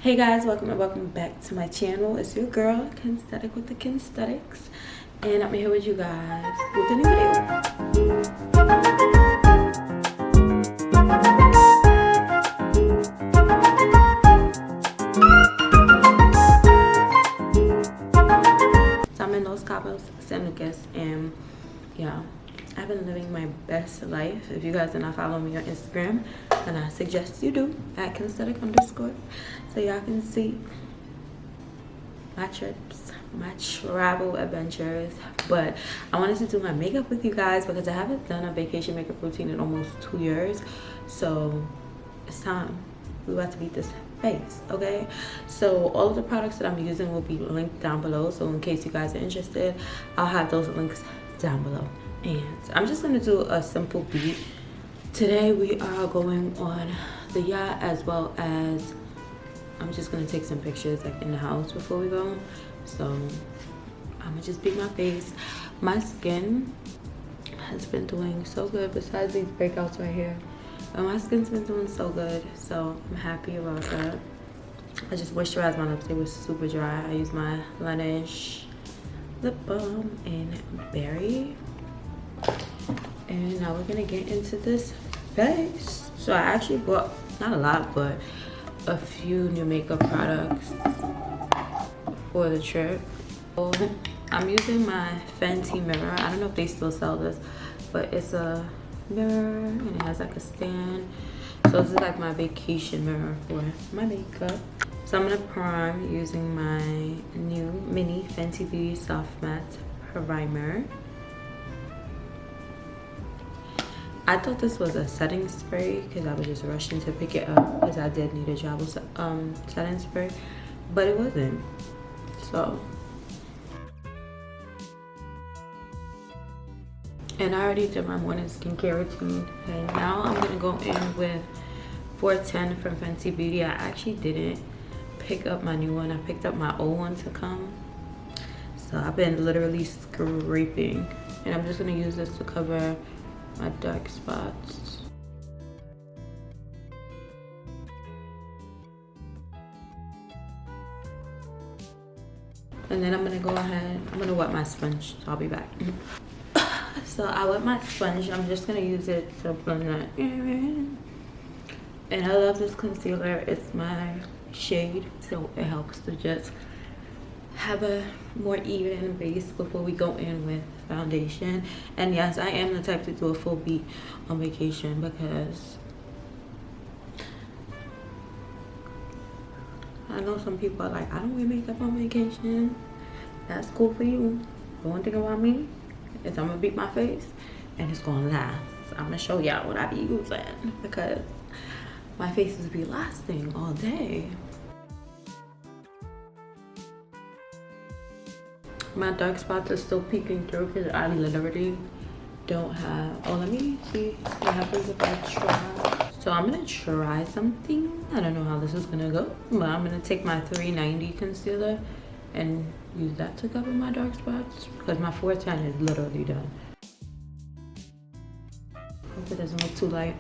Hey guys, welcome back to my channel. It's your girl Kensthetic with the Kensthetics, and I'm here with you guys with a new video. So I'm in Los Cabos, San Lucas, and yeah, I've been living my best life. If you guys do not follow me on Instagram, then I suggest you do at Kensthetic_, so y'all can see my trips, my travel adventures. But I wanted to do my makeup with you guys because I haven't done a vacation makeup routine in almost 2 years, so it's time. We about to beat this face, okay? So all of the products that I'm using will be linked down below, so in case you guys are interested, I'll have those links down below. And I'm just gonna do a simple beat. Today we are going on the yacht, as well as I'm just gonna take some pictures like in the house before we go. So I'm gonna just beat my face. My skin has been doing so good besides these breakouts right here. But my skin's been doing so good, so I'm happy about that. I just moisturized my lips. They were super dry. I used my Laneige lip balm in Berry. And now we're gonna get into this face. So I actually bought, not a lot, but a few new makeup products for the trip. So I'm using my Fenty mirror. I don't know if they still sell this, but it's a mirror and it has like a stand. So this is like my vacation mirror for my makeup. So I'm gonna prime using my new mini Fenty Beauty Soft Matte Primer. I thought this was a setting spray because I was just rushing to pick it up because I did need a travel setting spray, but it wasn't. So, and I already did my morning skincare routine, and now I'm gonna go in with 410 from Fenty Beauty. I actually didn't pick up my new one. I picked up my old one to come. So I've been literally scraping, and I'm just gonna use this to cover my dark spots. And then I'm gonna go ahead, I'm gonna wet my sponge, so I'll be back. So I wet my sponge, I'm just gonna use it to blend that in. And I love this concealer, it's my shade, so it helps to just have a more even base before we go in with foundation. And yes, I am the type to do a full beat on vacation because I know some people are like, I don't wear makeup on vacation. That's cool for you. But one thing about me is I'm gonna beat my face and it's gonna last. I'm gonna show y'all what I be using because my faces be lasting all day. My dark spots are still peeking through because I literally don't have, oh, let me see what happens if I try. So I'm gonna try something. I don't know how this is gonna go, but I'm gonna take my 390 concealer and use that to cover my dark spots because my 410 is literally done. Hope it doesn't look too light.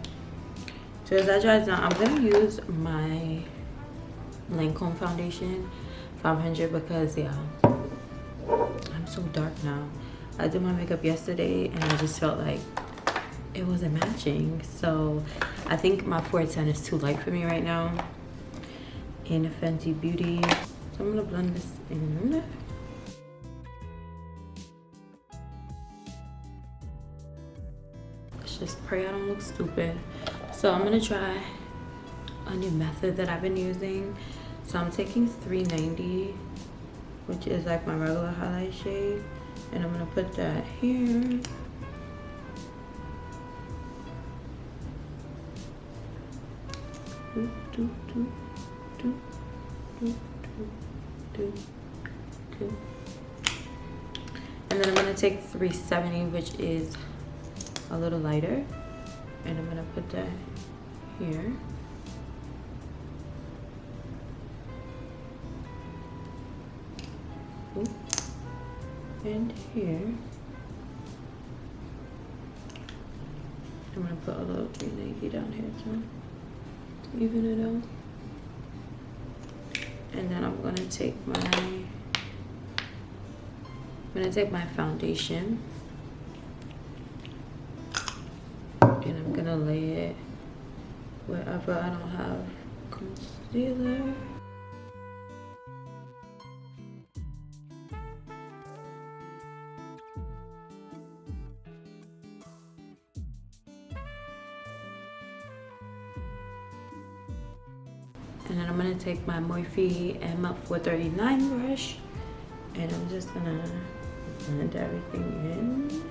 So as that dries down, I'm gonna use my Lancome foundation 500 because yeah, I'm so dark now. I did my makeup yesterday and I just felt like it wasn't matching. So I think my 410 is too light for me right now in Fenty Beauty. So I'm gonna blend this in. Let's just pray I don't look stupid. So I'm gonna try a new method that I've been using. So I'm taking 390, which is like my regular highlight shade, and I'm gonna put that here. And then I'm gonna take 370, which is a little lighter, and I'm gonna put that here. And here. I'm gonna put a little 390 down here too, to even it out. And then I'm gonna take my foundation and I'm gonna lay it wherever I don't have concealer. And then I'm gonna take my Morphe M439 brush and I'm just gonna blend everything in.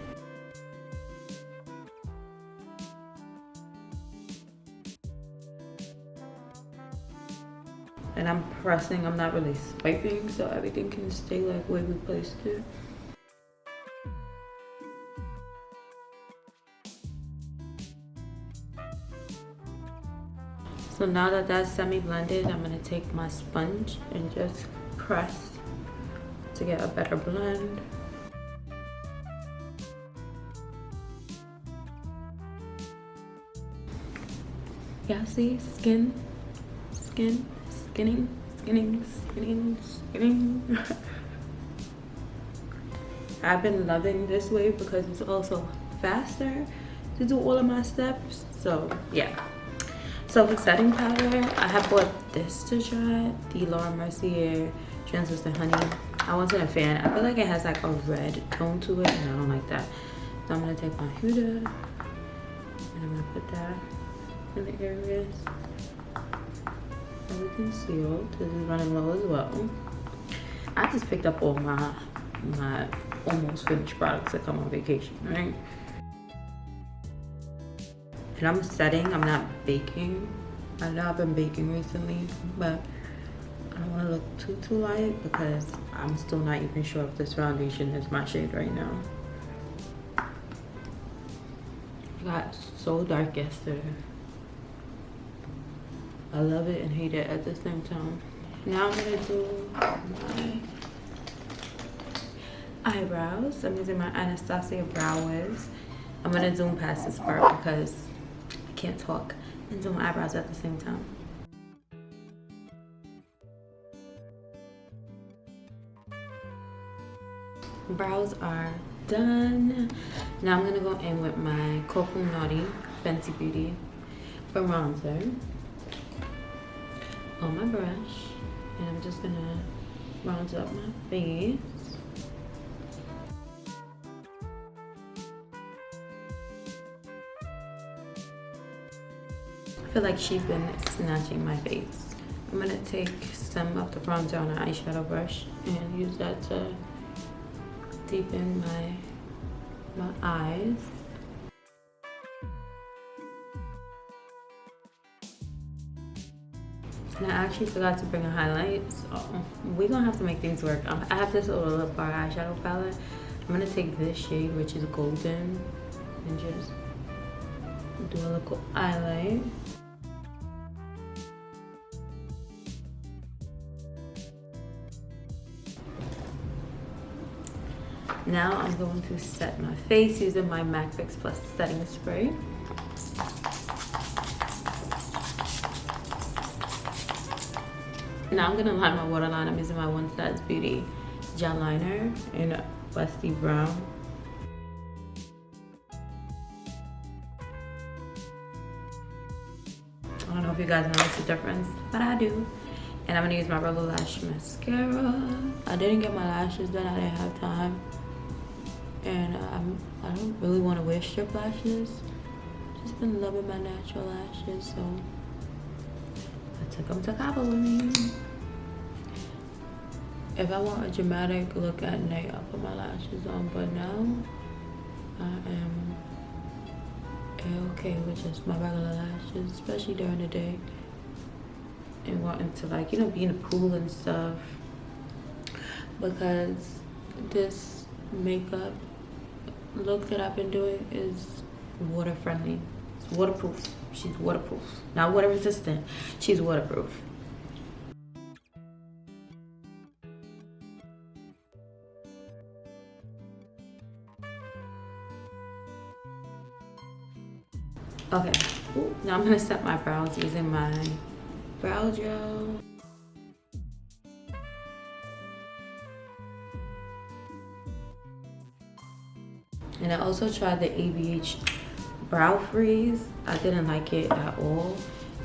And I'm pressing, I'm not really swiping, so everything can stay like where we placed it. So now that that's semi-blended, I'm gonna take my sponge and just press to get a better blend. Yeah, see, skinning. I've been loving this way because it's also faster to do all of my steps. So yeah. So for setting powder, I have bought this to try, the Laura Mercier Translucent Honey. I wasn't a fan. I feel like it has like a red tone to it and I don't like that. So I'm gonna take my Huda and I'm gonna put that in the areas that we concealed because it's running low as well. I just picked up all my almost finished products that come on vacation, right? And I'm setting, I'm not baking. I know I've been baking recently, but I don't want to look too light because I'm still not even sure if this foundation is my shade right now. It got so dark yesterday. I love it and hate it at the same time. Now I'm gonna do my eyebrows. I'm using my Anastasia Brow Wiz. I'm gonna zoom past this part because I can't talk and do my eyebrows at the same time. Brows are done. Now I'm gonna go in with my Coco Naughty Fenty Beauty bronzer on my brush, and I'm just gonna bronze up my face. I feel like she's been snatching my face. I'm gonna take some of the bronzer on an eyeshadow brush and use that to deepen my eyes. And I actually forgot to bring a highlight, so we're gonna have to make things work. I have this little lip bar eyeshadow palette. I'm gonna take this shade, which is golden, and just do a little highlight. Now I'm going to set my face using my MAC Fix Plus setting spray. Now I'm gonna line my waterline. I'm using my One Size Beauty gel liner in Rusty Brown. I don't know if you guys notice the difference, but I do. And I'm gonna use my Roller Lash mascara. I didn't get my lashes done, I didn't have time. And I don't really want to wear strip lashes. Just been loving my natural lashes, so I took them to Cabo with me. If I want a dramatic look at night, I'll put my lashes on, but now I am okay with just my regular lashes, especially during the day. And wanting to, like, you know, be in the pool and stuff. Because this makeup look that I've been doing is water friendly. It's waterproof. She's waterproof. Not water resistant. She's waterproof. Okay. Ooh, now I'm gonna set my brows using my brow gel. And I also tried the ABH brow freeze. I didn't like it at all.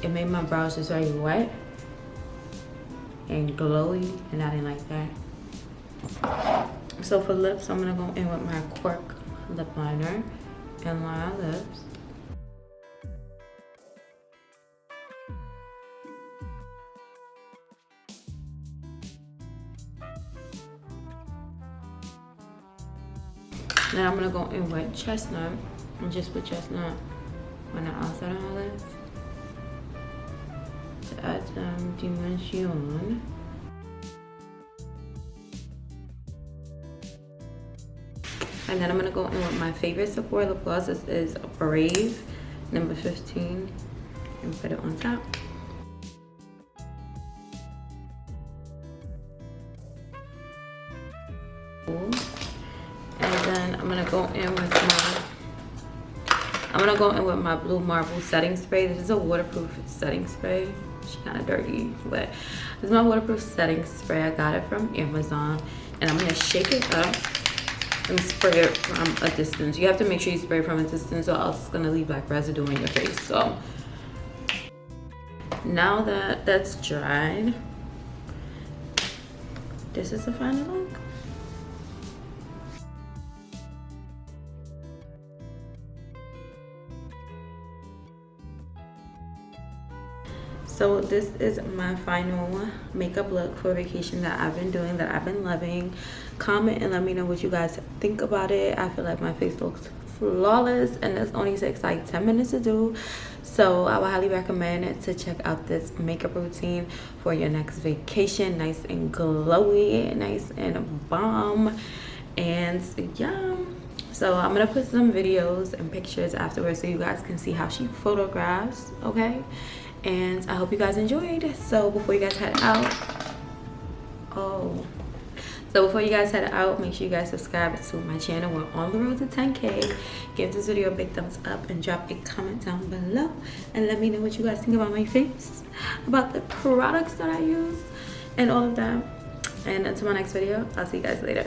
It made my brows just very wet and glowy, and I didn't like that. So for lips, I'm gonna go in with my Cork lip liner and line our lips. Then I'm gonna go in with chestnut and just put chestnut on the outside of my lips to add some dimension. And then I'm gonna go in with my favorite Sephora lip gloss. This is Brave number 15 and put it on top. And then I'm gonna go in with my Blue Marble setting spray. This is a waterproof setting spray. It's kind of dirty, but this is my waterproof setting spray. I got it from Amazon, and I'm gonna shake it up and spray it from a distance. You have to make sure you spray from a distance, or else it's gonna leave like residue in your face. So now that that's dried, this is the final look. So this is my final makeup look for vacation that I've been doing, that I've been loving. Comment and let me know what you guys think about it. I feel like my face looks flawless, and this only takes like 10 minutes to do. So I would highly recommend to check out this makeup routine for your next vacation. Nice and glowy, nice and bomb. And yeah, so I'm gonna put some videos and pictures afterwards so you guys can see how she photographs, okay? And I hope you guys enjoyed. So before you guys head out, make sure you guys subscribe to my channel. We're on the road to 10K. Give this video a big thumbs up and drop a comment down below, and let me know what you guys think about my face, about the products that I use, and all of that. And until my next video, I'll see you guys later.